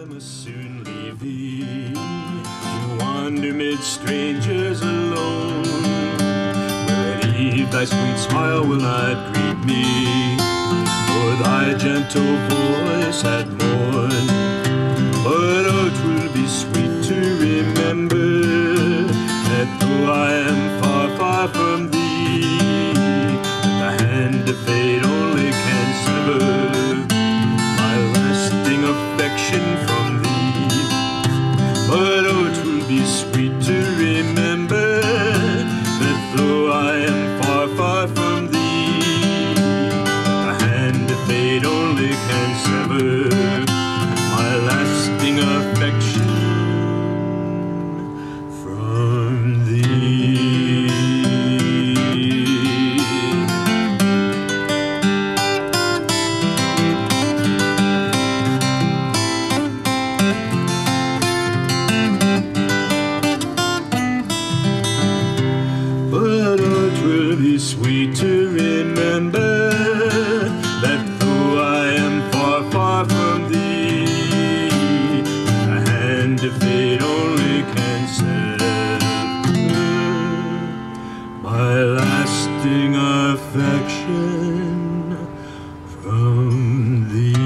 must soon leave thee to wander mid strangers alone. Will I leave thy sweet smile will not greet me, nor thy gentle voice at morn. But oh, 'twill be sweet to remember that though I am far, far from thee, that the hand of fate only can sever my lasting affection from thee. But oh, 'twill be sweet to remember that though I am far, far from thee, the hand of fate only can sever my lasting affection from thee. But oh, 'twill be sweet to remember that though I am far, far from thee, the hand of fate only can sever my lasting affection from thee.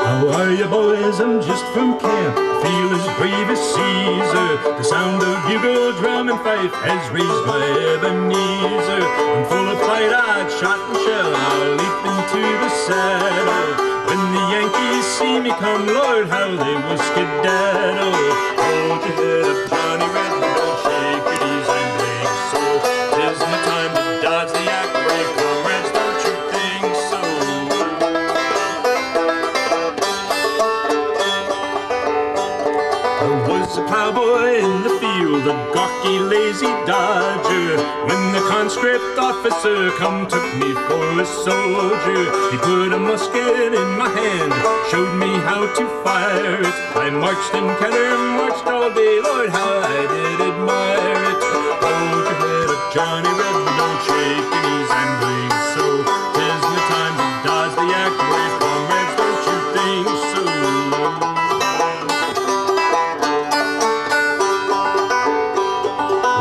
How are you boys? I'm just from camp, feel as brave as Caesar. The sound of bugle, drum and fife has raised my Ebenezer. I'm full of fight, I'd shot and shell, I'll leap into the saddle. When the Yankees see me come, Lord, how they will skedaddle. Hold your head up, Johnny Red, don't shake your knees and drink so. 'Tis the time to dodge the yak, brave comrades, don't you think so? I was a plowboy in the field, a gawky, lazy dodger, when the conscript officer come took me for a soldier. He put a musket in my hand, showed me how to fire it. I marched and counter-marched all day, Lord, how I did admire it. Hold your head up, Johnny Red, don't shake your knees and blink so. 'Tis the time to dodge the yak, brave comrades, don't you think so?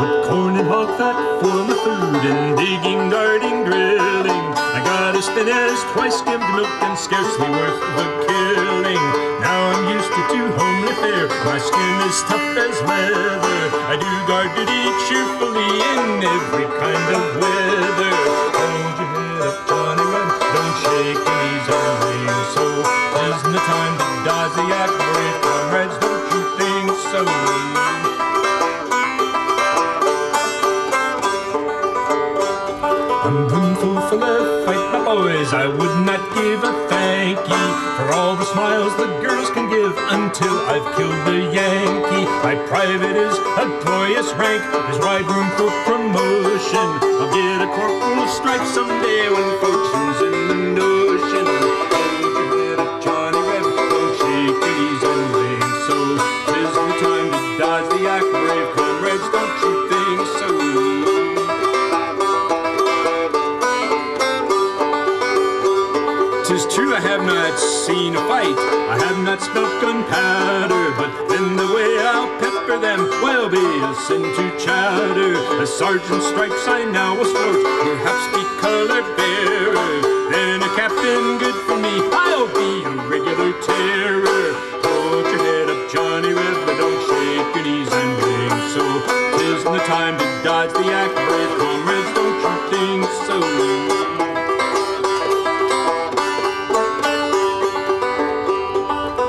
With corn and hog fat for my food, and digging, guarding, drilling, I got as thin as twice skimmed milk and scarcely worth the killing. Now I'm used to homely fare, my skin is tough as leather. I do guard duty cheerfully in every kind of weather. Hold your head up, Johnny Red, don't shake your knees and ring so. 'Tis the time to dodge the yak, brave comrades, don't you think so? I'm brimful full of fight, my boys, I would not give a thank ye for all the smiles the girls can give until I've killed the Yankee. My private is a glorious rank, there's wide room for promotion. I'll get a corporal's stripe someday when fortune's in the notion. Hold your head up, Johnny Red, don't shake your knees and ring so. 'Tis the time to dodge the yak, brave comrades, don't you think so? Tis true I have not seen a fight, I have not smelt gunpowder, but then the way I'll pepper them, well, be a sin to chowder. A sergeant's stripes I now will sport, perhaps be color bearer. Then a captain good for me, I'll be a regular terror. Hold your head up, Johnny Red, but don't shake your knees and ring so. 'Tis the time to dodge the yak, brave comrades, don't you think so?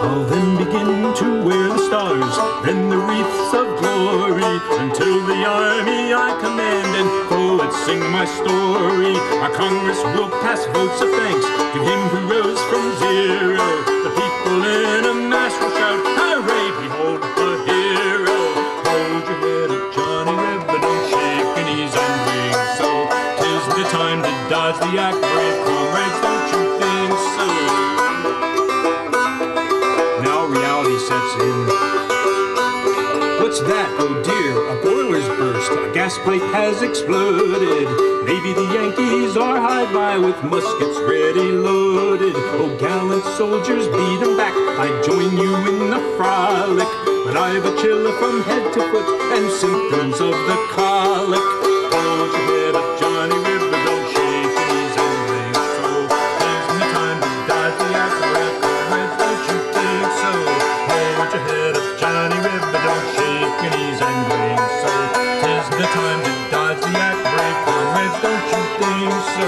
I'll then begin to wear the stars, then the wreaths of glory, until the army I command, and poets sing my story. Our Congress will pass votes of thanks to him who rose from zero. The people in a mass will shout, hooray, behold the hero. Hold your head up, Johnny Reb, but don't shake your knees and wings. So 'tis the time to dodge the act, brave comrades, don't you think so? Now reality sets in. What's that? Oh dear, a boiler's burst, a gas pipe has exploded. Maybe the Yankees are high by with muskets ready loaded. Oh gallant soldiers, beat 'em back, I'd join you in the frolic, but I've a chill from head to foot and symptoms of the colic. Hold your head up, Johnny Rib, but don't shake your knees and wings. So there's no time to dodge the accurate comrades, don't you think so? Hold your head up, Johnny Rib, but don't shake your knees and wings. So 'tis the time to dodge the act, brave comrades, don't you think so?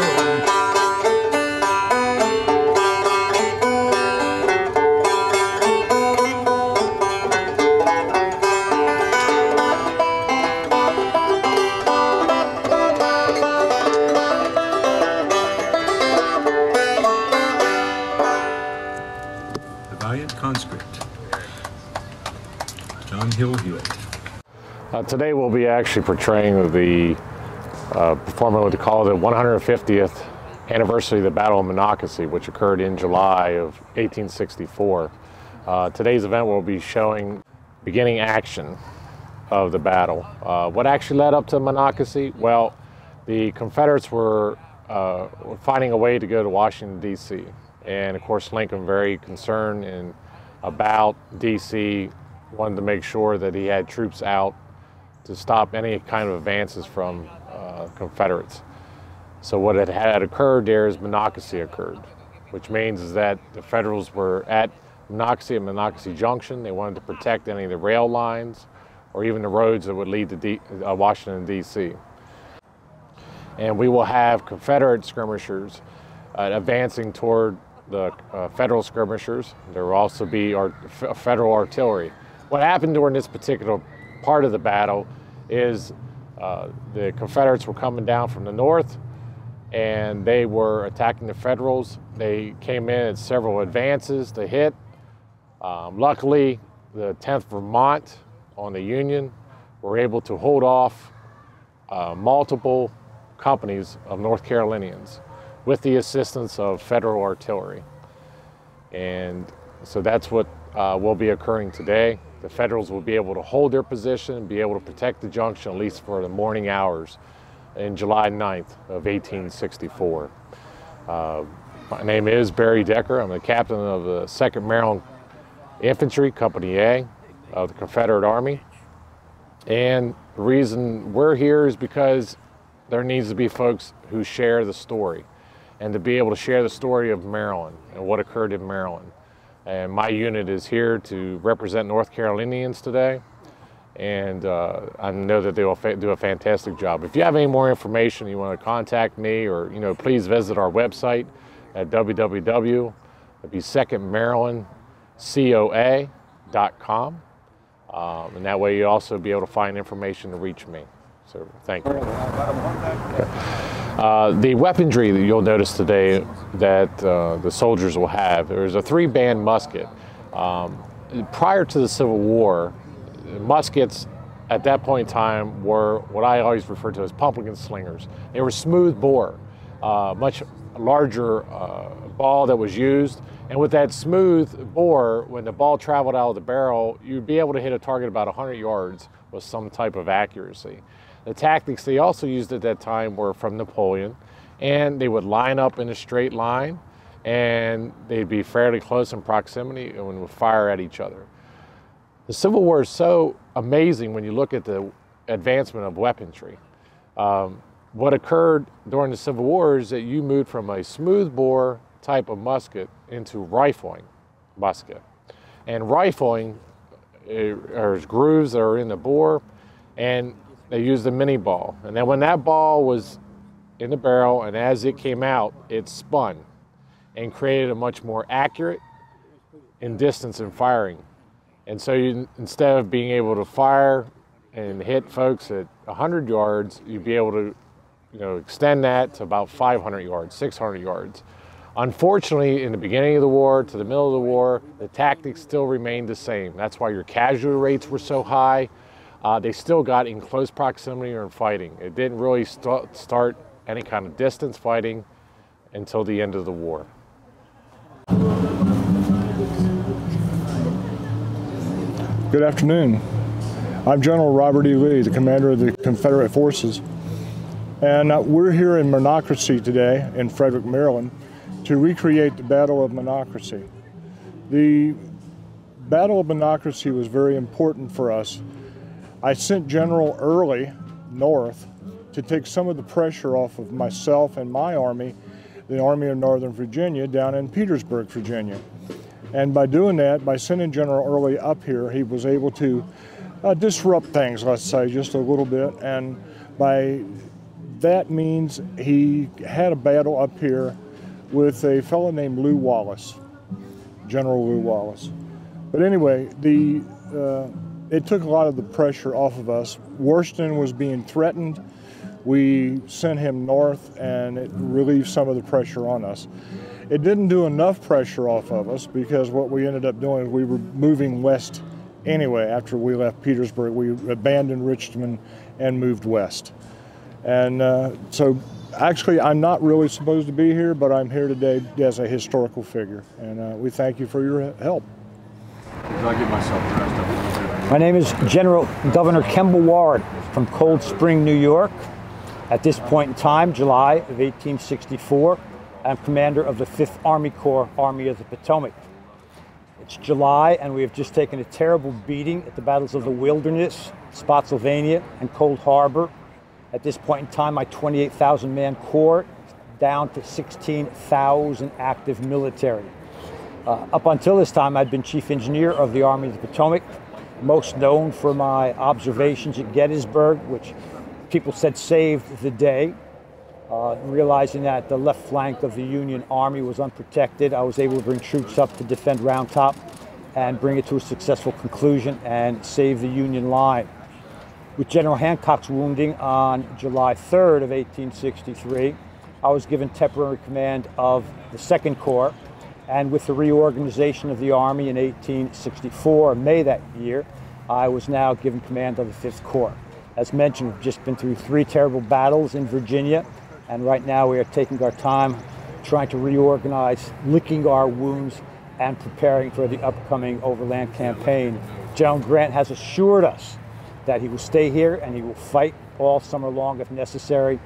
The Valiant Conscript, John Hill Hewitt. Today we'll be actually portraying the performing what they call the 150th anniversary of the Battle of Monocacy, which occurred in July of 1864. Today's event will be showing beginning action of the battle. What actually led up to Monocacy? Well, the Confederates were finding a way to go to Washington, D.C. And of course, Lincoln, very concerned about D.C., wanted to make sure that he had troops out to stop any kind of advances from Confederates. So what had occurred there is Monocacy occurred, which means is that the Federals were at Monocacy and Monocacy Junction. They wanted to protect any of the rail lines or even the roads that would lead to Washington, D.C. And we will have Confederate skirmishers advancing toward the Federal skirmishers. There will also be Federal artillery. What happened during this particular part of the battle is the Confederates were coming down from the north and they were attacking the Federals. They came in at several advances to hit. Luckily, the 10th Vermont on the Union were able to hold off multiple companies of North Carolinians with the assistance of Federal artillery. And so that's what will be occurring today. The Federals will be able to hold their position and be able to protect the junction at least for the morning hours in July 9th of 1864. My name is Barry Decker. I'm the captain of the 2nd Maryland Infantry, Company A of the Confederate Army. And the reason we're here is because there needs to be folks who share the story and to be able to share the story of Maryland and what occurred in Maryland. And my unit is here to represent North Carolinians today, and I know that they will do a fantastic job. If you have any more information, you want to contact me, or please visit our website at www.secondmarylandcoa.com, and that way you'll also be able to find information to reach me. So thank you. The weaponry that you'll notice today that the soldiers will have, there's a 3-band musket. Prior to the Civil War, muskets at that point in time were what I always refer to as pumpkin slingers. They were smooth bore, much larger ball that was used. And with that smooth bore, when the ball traveled out of the barrel, you'd be able to hit a target about 100 yards with some type of accuracy. The tactics they also used at that time were from Napoleon, and they would line up in a straight line, and they'd be fairly close in proximity and would fire at each other. The Civil War is so amazing when you look at the advancement of weaponry. What occurred during the Civil War is that you moved from a smooth bore type of musket into rifling musket. And rifling, there's grooves that are in the bore, and they used a mini ball. And then when that ball was in the barrel and as it came out, it spun and created a much more accurate in distance and firing. And so instead of being able to fire and hit folks at 100 yards, you'd be able to, extend that to about 500 yards, 600 yards. Unfortunately, in the beginning of the war to the middle of the war, the tactics still remained the same. That's why your casualty rates were so high. They still got in close proximity or in fighting. It didn't really start any kind of distance fighting until the end of the war. Good afternoon. I'm General Robert E. Lee, the commander of the Confederate Forces. And we're here in Monocracy today in Frederick, Maryland, to recreate the Battle of Monocracy. The Battle of Monocracy was very important for us. I sent General Early north to take some of the pressure off of myself and my army, the Army of Northern Virginia, down in Petersburg, Virginia. And by doing that, by sending General Early up here, he was able to disrupt things, let's say, just a little bit. And by that means he had a battle up here with a fellow named Lew Wallace, General Lew Wallace. But anyway, it took a lot of the pressure off of us. Washington was being threatened. We sent him north, and it relieved some of the pressure on us. It didn't do enough pressure off of us, because what we ended up doing is we were moving west anyway. After we left Petersburg, we abandoned Richmond and moved west. And so actually, I'm not really supposed to be here, but I'm here today as a historical figure, and we thank you for your help. I'll get myself dressed up a little bit. My name is General Governor Kemble Ward from Cold Spring, New York. At this point in time, July of 1864, I'm commander of the 5th Army Corps, Army of the Potomac. It's July, and we have just taken a terrible beating at the battles of the Wilderness, Spotsylvania, and Cold Harbor. At this point in time, my 28,000-man corps down to 16,000 active military. Up until this time, I'd been chief engineer of the Army of the Potomac, most known for my observations at Gettysburg, which people said saved the day. Realizing that the left flank of the Union Army was unprotected, I was able to bring troops up to defend Round Top and bring it to a successful conclusion and save the Union line. With General Hancock's wounding on July 3rd of 1863, I was given temporary command of the 2nd Corps, and with the reorganization of the Army in 1864, May that year, I was now given command of the 5th Corps. As mentioned, we've just been through 3 terrible battles in Virginia, and right now we are taking our time trying to reorganize, licking our wounds, and preparing for the upcoming overland campaign. General Grant has assured us that he will stay here and he will fight all summer long if necessary,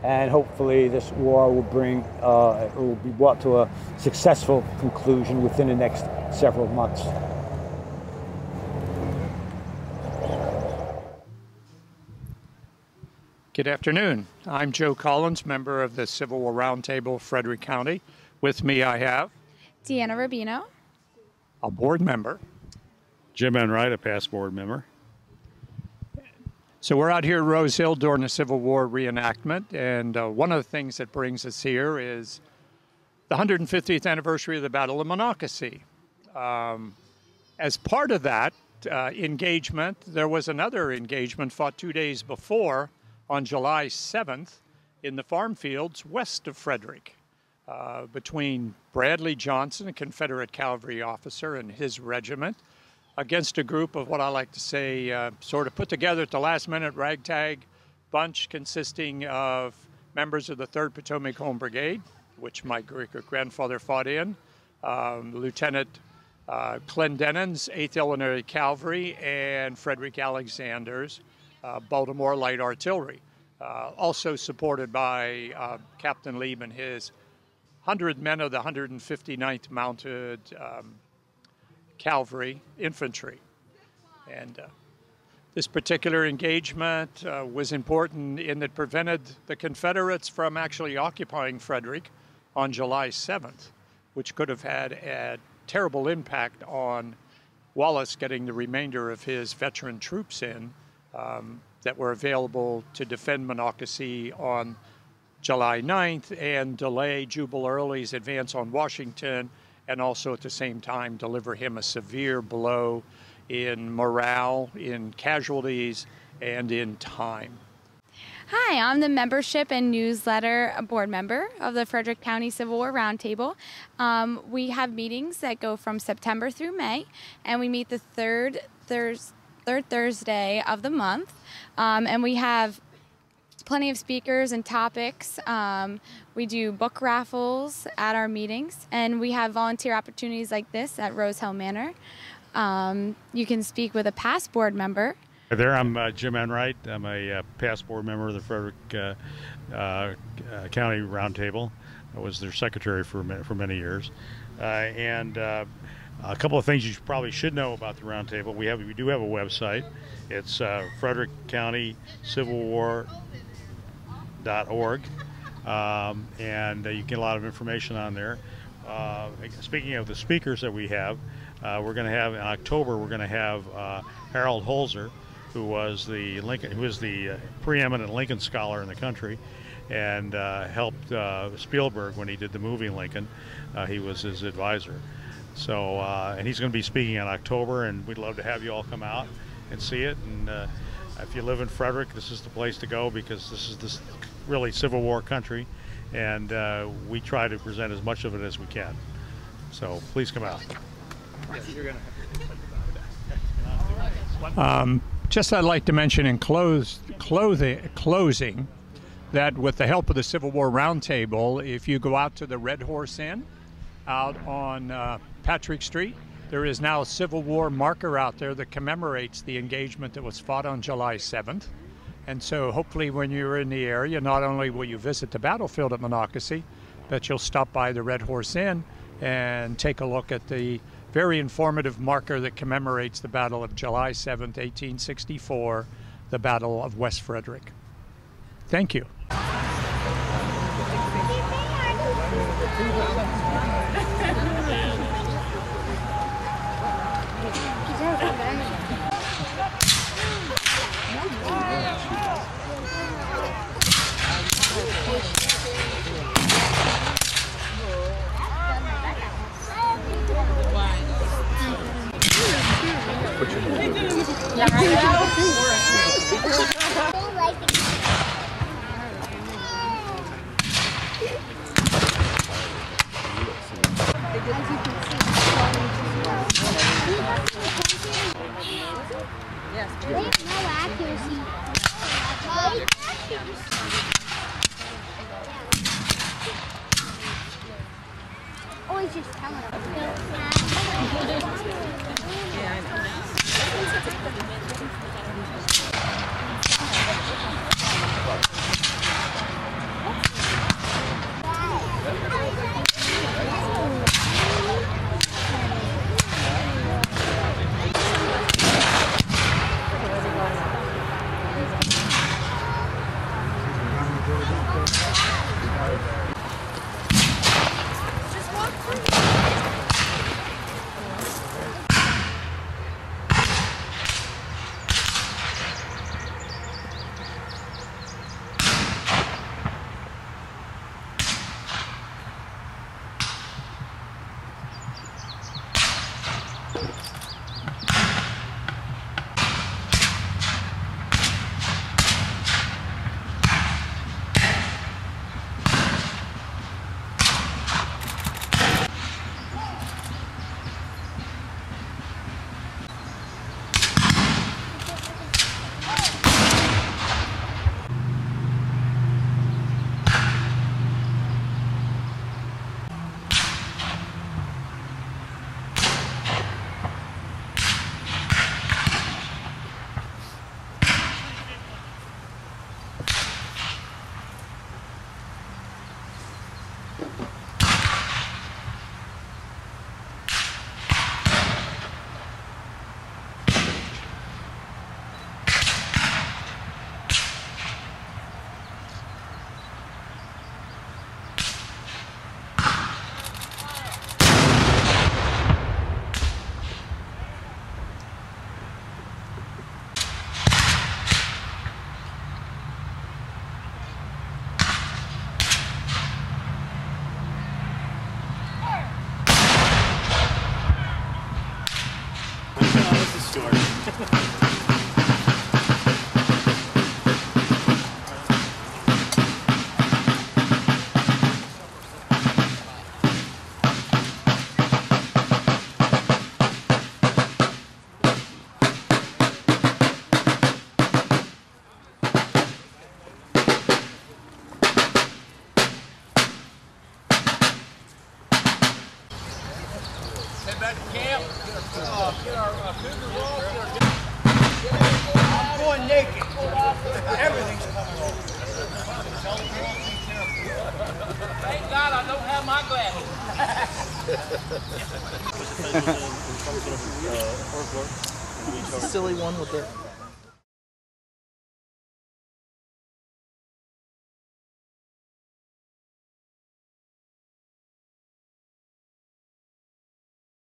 and hopefully this war will be brought to a successful conclusion within the next several months. Good afternoon. I'm Joe Collins, member of the Civil War Roundtable, Frederick County. With me I have Deanna Rubino, a board member. Jim Enright, a past board member. So we're out here at Rose Hill during the Civil War reenactment, and one of the things that brings us here is the 150th anniversary of the Battle of Monocacy. As part of that engagement, there was another engagement fought 2 days before on July 7th in the farm fields west of Frederick between Bradley Johnson, a Confederate cavalry officer, and his regiment, against a group of what I like to say sort of put together at the last minute ragtag bunch consisting of members of the 3rd Potomac Home Brigade, which my great-grandfather fought in, Lieutenant Clendenin's 8th Illinois Cavalry, and Frederick Alexander's Baltimore Light Artillery, also supported by Captain Lieb and his 100 men of the 159th Mounted Cavalry Infantry. And this particular engagement was important in that it prevented the Confederates from actually occupying Frederick on July 7th, which could have had a terrible impact on Wallace getting the remainder of his veteran troops in that were available to defend Monocacy on July 9th and delay Jubal Early's advance on Washington, and also at the same time deliver him a severe blow in morale, in casualties, and in time. Hi, I'm the membership and newsletter board member of the Frederick County Civil War Roundtable. We have meetings that go from September through May, and we meet the third Thursday of the month, and we have plenty of speakers and topics. We do book raffles at our meetings, and we have volunteer opportunities like this at Rosehill Manor. You can speak with a past board member. Hi there, I'm Jim Enright. I'm a past board member of the Frederick County Roundtable. I was their secretary for many years. And a couple of things you probably should know about the Roundtable. We do have a website. It's Frederick County Civil War.org, and you get a lot of information on there. Speaking of the speakers that we have, we're going to have in October. We're going to have Harold Holzer, who was the preeminent Lincoln scholar in the country, and helped Spielberg when he did the movie Lincoln. He was his advisor. So, and he's going to be speaking in October, and we'd love to have you all come out and see it. And if you live in Frederick, this is the place to go, because this is really Civil War country, and we try to present as much of it as we can. So please come out. Just I'd like to mention in closing that with the help of the Civil War Roundtable, if you go out to the Red Horse Inn out on Patrick Street, there is now a Civil War marker out there that commemorates the engagement that was fought on July 7th. And so hopefully when you're in the area, not only will you visit the battlefield at Monocacy, but you'll stop by the Red Horse Inn and take a look at the very informative marker that commemorates the Battle of July 7th, 1864, the Battle of West Frederick. Thank you. Always just tell them. I'm going naked. Everything's coming over. Thank God I don't have my glasses. Silly one with the